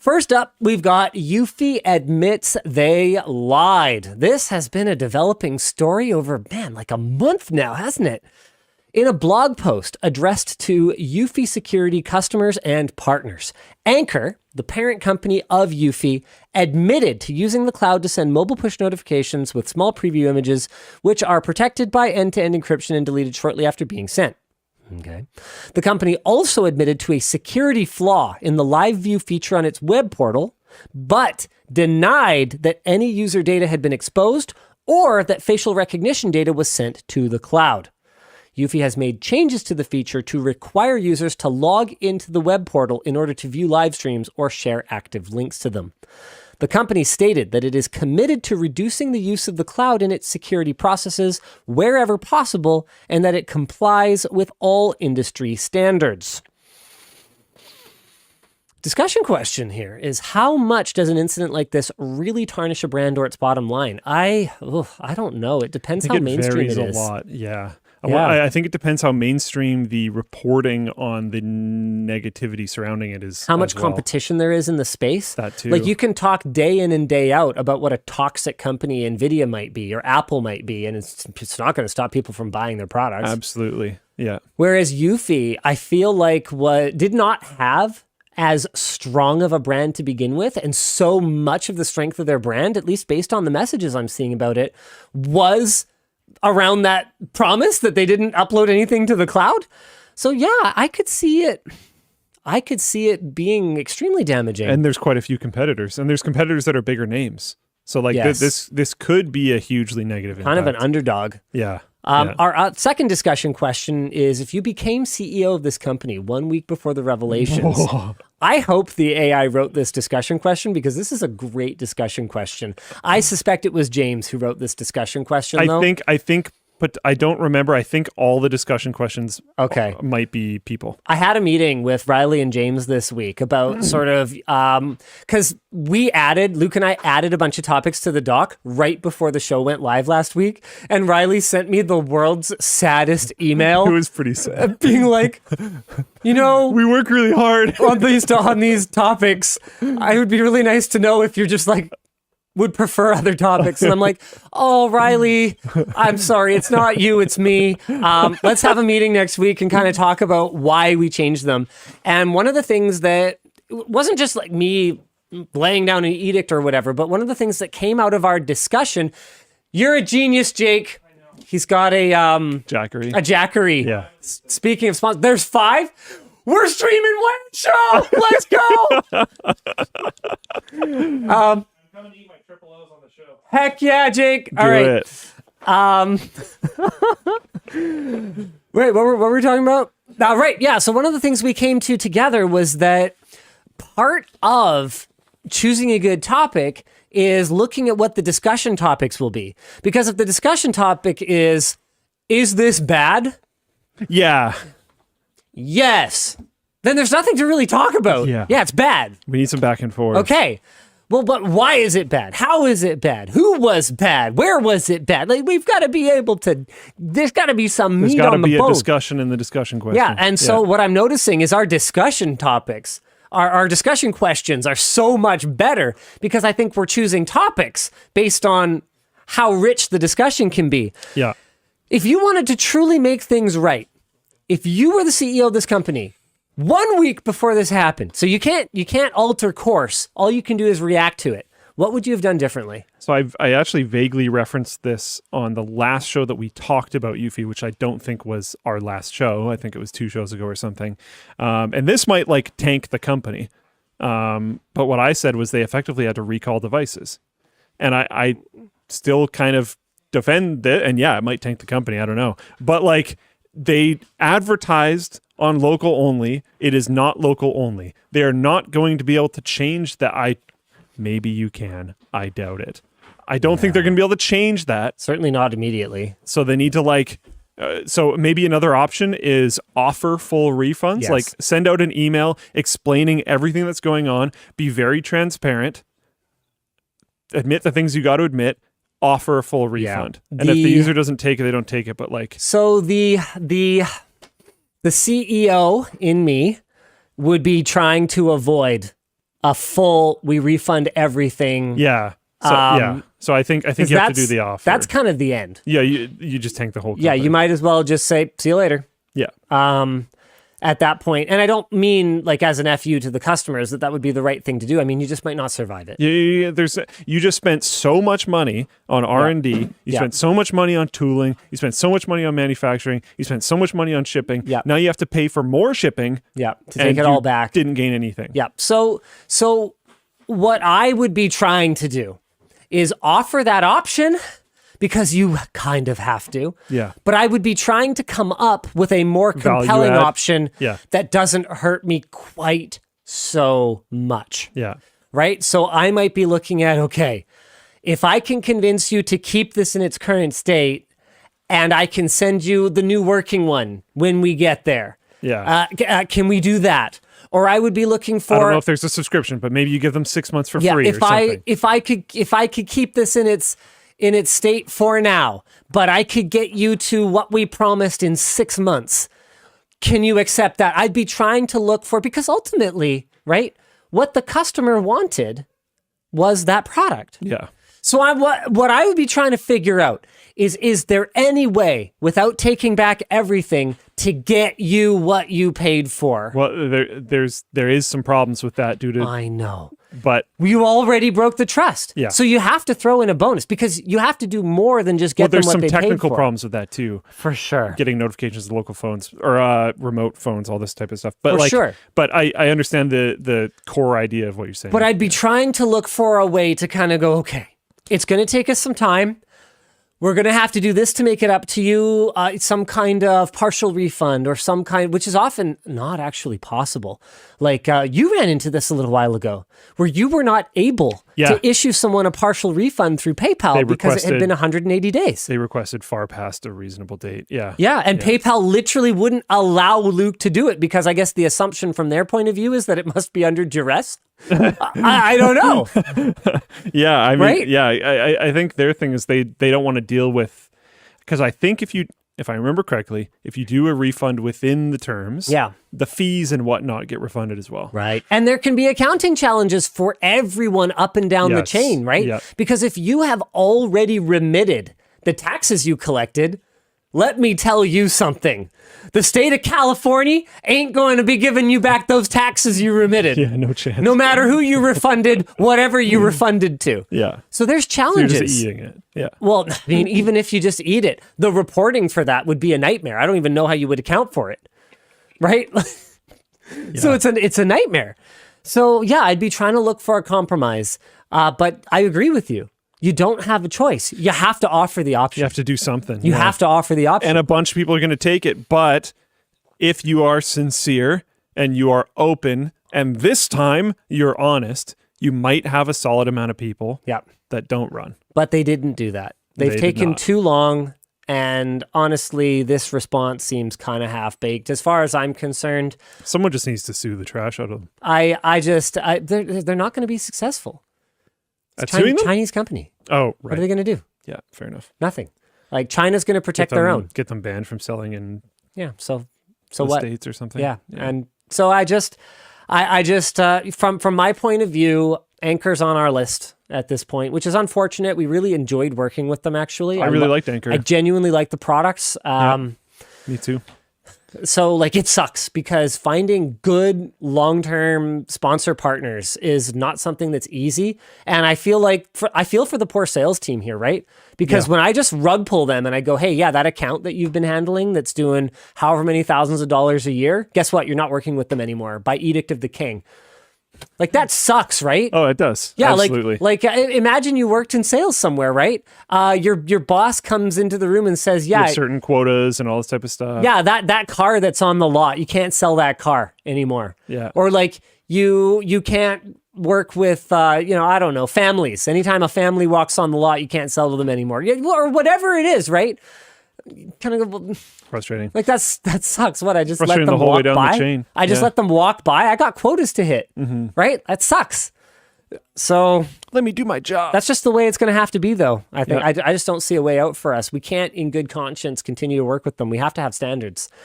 First up, we've got Eufy admits they lied. This has been a developing story over, like a month now, hasn't it? In a blog post addressed to Eufy security customers and partners, Anker, the parent company of Eufy, admitted to using the cloud to send mobile push notifications with small preview images, which are protected by end-to-end encryption and deleted shortly after being sent. Okay. The company also admitted to a security flaw in the live view feature on its web portal, but denied that any user data had been exposed or that facial recognition data was sent to the cloud. Eufy has made changes to the feature to require users to log into the web portal in order to view live streams or share active links to them. The company stated that it is committed to reducing the use of the cloud in its security processes wherever possible, and that it complies with all industry standards. Discussion question here is, how much does an incident like this really tarnish a brand or its bottom line? I don't know. It depends how mainstream it is. It varies a lot, yeah. I think it depends how mainstream the reporting on the negativity surrounding it is. How much competition there is in the space. That too. Like, you can talk day in and day out about what a toxic company NVIDIA might be or Apple might be, and it's not going to stop people from buying their products. Absolutely, yeah. Whereas Eufy, I feel like did not have as strong of a brand to begin with, and so much of the strength of their brand, at least based on the messages I'm seeing about it, was around that promise that they didn't upload anything to the cloud. So yeah, I could see it being extremely damaging. And there's quite a few competitors, and there's competitors that are bigger names. So like this could be a hugely negative impact. Kind of an underdog. Yeah. Our second discussion question is, if you became CEO of this company 1 week before the revelations, I hope the AI wrote this discussion question, because this is a great discussion question. I suspect it was James who wrote this discussion question, though. I think, but I don't remember. I think all the discussion questions might be people. I had a meeting with Riley and James this week about sort of, because Luke and I added a bunch of topics to the doc right before the show went live last week. And Riley sent me the world's saddest email. It was pretty sad. Being like, we work really hard on these topics. It would be really nice to know if you're just like, would prefer other topics. And I'm like, oh, Riley, I'm sorry. It's not you, it's me. Let's have a meeting next week and kind of talk about why we changed them. And one of the things that wasn't just like me laying down an edict or whatever, but one of the things that came out of our discussion, you're a genius, Jake. He's got a Jackery. A Jackery. Yeah. Speaking of sponsors, there's 5. We're streaming one show. Let's go. Come and eat my triple O's on the show. Heck yeah, Jake. All right. Wait, what were we talking about? Right, yeah. So one of the things we came to together was that part of choosing a good topic is looking at what the discussion topics will be. Because if the discussion topic is this bad? Yeah. Yes. Then there's nothing to really talk about. Yeah, it's bad. We need some back and forth. Okay. Well, but why is it bad? How is it bad? Who was bad? Where was it bad? Like, we've got to be able to, there's got to be some meat on the bone. There's got to be a discussion in the discussion question. Yeah, and so what I'm noticing is our discussion topics, our discussion questions are so much better, because I think we're choosing topics based on how rich the discussion can be. Yeah. If you wanted to truly make things right, if you were the CEO of this company, 1 week before this happened, so you can't alter course. All you can do is react to it. What would you have done differently? So I actually vaguely referenced this on the last show that we talked about Eufy, which I don't think was our last show. I think it was 2 shows ago or something. And this might like tank the company. But what I said was they effectively had to recall devices. And I still kind of defend it. And yeah, it might tank the company. I don't know. But like, they advertised on local only. It is not local only. They are not going to be able to change that. Maybe you can. I doubt it. I don't think they're going to be able to change that. Certainly not immediately. So they need to so maybe another option is offer full refunds. Yes. Like, send out an email explaining everything that's going on. Be very transparent. Admit the things you got to admit. Offer a full refund. And if the user doesn't take it, they don't take it. But like, so the CEO in me would be trying to avoid we refund everything. Yeah. So I think you have to do the offer. That's kind of the end. Yeah, you just tank the whole company. Yeah, you might as well just say, see you later. Yeah. At that point. And I don't mean like as an FU to the customers that would be the right thing to do. I mean, you just might not survive it. Yeah. You just spent so much money on R&D. You spent so much money on tooling. You spent so much money on manufacturing. You spent so much money on shipping. Yeah. Now you have to pay for more shipping. Yeah, to take it all back. Didn't gain anything. Yeah. So what I would be trying to do is offer that option because you kind of have to. Yeah. But I would be trying to come up with a more compelling option that doesn't hurt me quite so much. Yeah. Right? So I might be looking at, okay, if I can convince you to keep this in its current state and I can send you the new working one when we get there. Yeah. Can we do that? Or I would be looking for. I don't know if there's a subscription, but maybe you give them 6 months for free or something. If I could keep this in its state for now, but I could get you to what we promised in 6 months. Can you accept that? I'd be trying to look for, because ultimately, right, what the customer wanted was that product. Yeah. So what I would be trying to figure out is there any way without taking back everything to get you what you paid for? Well, there is some problems with that due to. I know. But you already broke the trust. Yeah. So you have to throw in a bonus because you have to do more than just get them what they paid for. There's some technical problems with that too. For sure. Getting notifications to local phones or remote phones, all this type of stuff. But For sure. But I understand the core idea of what you're saying. But I'd be trying to look for a way to kind of go, okay, it's going to take us some time. We're going to have to do this to make it up to you, some kind of partial refund or some kind, which is often not actually possible. Like you ran into this a little while ago where you were not able to issue someone a partial refund through PayPal because it had been 180 days. They requested far past a reasonable date. Yeah. Yeah. And PayPal literally wouldn't allow Luke to do it because I guess the assumption from their point of view is that it must be under duress. I don't know. Yeah, I mean, right? Yeah, I think their thing is they don't want to deal with, because I think if I remember correctly, if you do a refund within the terms, the fees and whatnot get refunded as well. Right. And there can be accounting challenges for everyone up and down the chain, right? Yep. Because if you have already remitted the taxes you collected, let me tell you something. The state of California ain't going to be giving you back those taxes you remitted. Yeah, no chance. No matter who you refunded, whatever you refunded to. Yeah. So there's challenges. So you're just eating it. Yeah. Well, I mean, even if you just eat it, the reporting for that would be a nightmare. I don't even know how you would account for it. Right? So it's a nightmare. So yeah, I'd be trying to look for a compromise. But I agree with you. You don't have a choice. You have to offer the option. You have to do something. You have to offer the option. And a bunch of people are going to take it. But if you are sincere and you are open, and this time you're honest, you might have a solid amount of people that don't run. But they didn't do that. They've taken too long. And honestly, this response seems kind of half-baked. As far as I'm concerned, someone just needs to sue the trash out of them. They're not going to be successful. It's a Chinese company. Oh, right. What are they going to do? Yeah, fair enough. Nothing. Like China's going to protect their own. Get them banned from selling in So the what? States or something. Yeah. And so I just from my point of view, Anker's on our list at this point, which is unfortunate. We really enjoyed working with them, actually. I really liked Anker. I genuinely like the products. Me too. So like it sucks because finding good long-term sponsor partners is not something that's easy. And I feel for the poor sales team here, right? Because when I just rug pull them and I go, hey, that account that you've been handling that's doing however many thousands of dollars a year, guess what? You're not working with them anymore by edict of the king. Like that sucks, right? Oh, it does. Yeah, absolutely. Like imagine you worked in sales somewhere, right? Your boss comes into the room and says, "Yeah, certain quotas and all this type of stuff." Yeah, that car that's on the lot, you can't sell that car anymore. Yeah, or like you can't work with I don't know, families. Anytime a family walks on the lot, you can't sell to them anymore, or whatever it is, right? Kind of frustrating. Like that sucks. What I just let them the whole walk way down by. The chain. I just let them walk by. I got quotas to hit. Right? That sucks. So let me do my job. That's just the way it's going to have to be, though. I think I just don't see a way out for us. We can't, in good conscience, continue to work with them. We have to have standards.